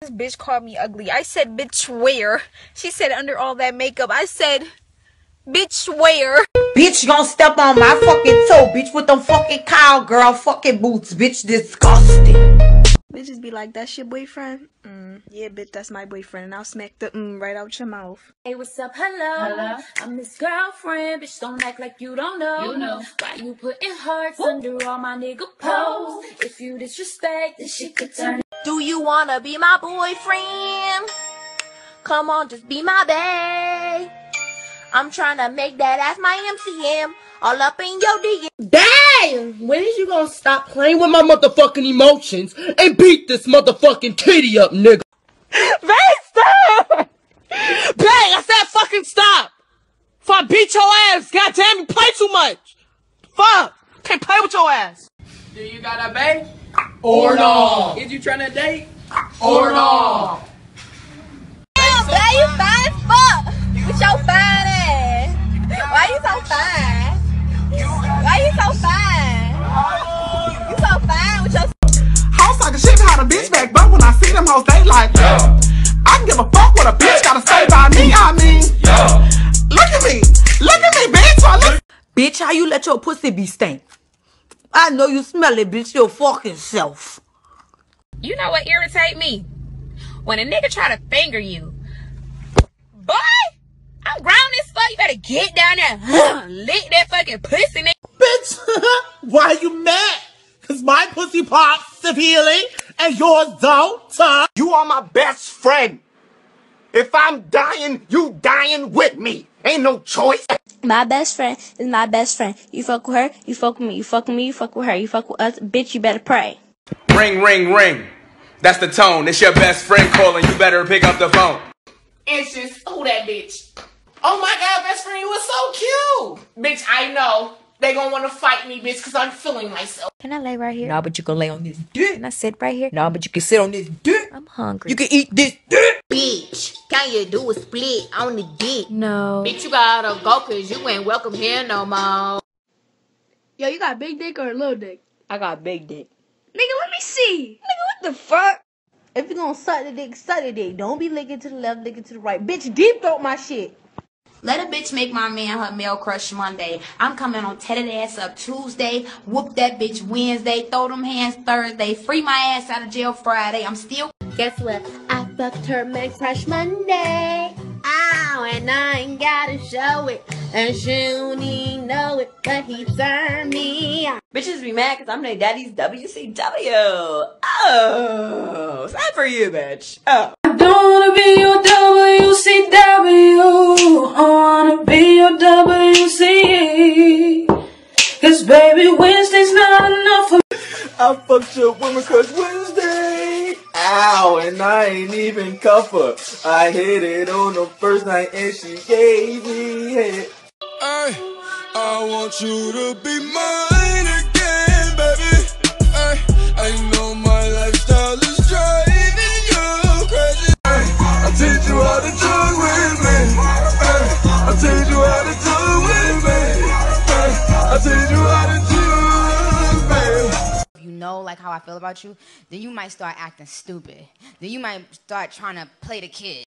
This bitch called me ugly. I said, bitch, where? She said, under all that makeup. I said, bitch, where? Bitch, you gonna step on my fucking toe, bitch, with them fucking cowgirl fucking boots, bitch, disgusting. Bitches be like, that's your boyfriend? Yeah, bitch, that's my boyfriend. And I'll smack the right out your mouth. Hey, what's up? Hello. I'm his girlfriend. Bitch, don't act like you don't know. You know. Why you putting hearts under all my nigga posts? If you disrespect, this shit could turn. Do you wanna be my boyfriend? Come on, just be my bae. I'm trying to make that ass my MCM. All up in your DM. Damn! When is you gonna stop playing with my motherfucking emotions and beat this motherfucking kitty up, nigga? Bang, stop! Bang, I said fucking stop! Before I beat your ass, goddamn, you play too much! Fuck! Can't play with your ass! Do you got a bae? Or no? Is you trying to date? Or no? Damn, babe, you fine as fuck. With your fine ass. Why you so fine? Why you so fine? You so fine with your... Hoes talking shit behind a bitch back, but when I see them hoes, they like, yo. I can give a fuck what a bitch gotta say about me, I mean, yo. Look at me, bitch, Bitch, how you let your pussy be stank? I know you smell it, bitch, your fucking self. You know what irritate me? When a nigga try to finger you. Boy, I'm grown as fuck. You better get down there. Lick that fucking pussy, nigga. Bitch, why you mad? Cause my pussy pops severely and yours don't, huh? You are my best friend. If I'm dying, you dying with me. Ain't no choice. My best friend is my best friend. You fuck with her, you fuck with me. You fuck with me, you fuck with her. You fuck with us, bitch, you better pray. Ring, ring, ring. That's the tone. It's your best friend calling. You better pick up the phone. Instance, who that bitch? Oh my god, best friend, you was so cute! Bitch, I know. They gonna wanna fight me, bitch, cause I'm feeling myself. Can I lay right here? No, but you can lay on this dick. Can I sit right here? No, but you can sit on this dick. I'm hungry. You can eat this dick. Bitch, can you do a split on the dick? No. Bitch, you gotta go cause you ain't welcome here no more. Yo, you got a big dick or a little dick? I got a big dick. Nigga, let me see. Nigga, what the fuck? If you gonna suck the dick, suck the dick. Don't be licking to the left, licking to the right. Bitch, deep throat my shit. Let a bitch make my man her male crush Monday. I'm coming on tatted ass up Tuesday. Whoop that bitch Wednesday. Throw them hands Thursday. Free my ass out of jail Friday. I'm still... Guess what? I fucked her man crush Monday. Ow, and I ain't gotta show it. And she don't even know it, but he turned me on. Bitches be mad because I'm their daddy's WCW. Oh, it's not for you, bitch. Oh. I don't wanna be your WCW. I wanna be your WCE. Cause baby, Wednesday's not enough for me. I fucked your woman cause Wednesday. Ow, and I ain't even cuff her. I hit it on the first night and she gave me head. Ay, I want you to be mine again, baby. Ay, I know my lifestyle is driving you crazy. Ay, I'll teach you how to do it with me. Ay, I'll teach you how to do it with me. Ay, I'll teach you how to do it, baby. If you know like how I feel about you, then you might start acting stupid. Then you might start trying to play the kid.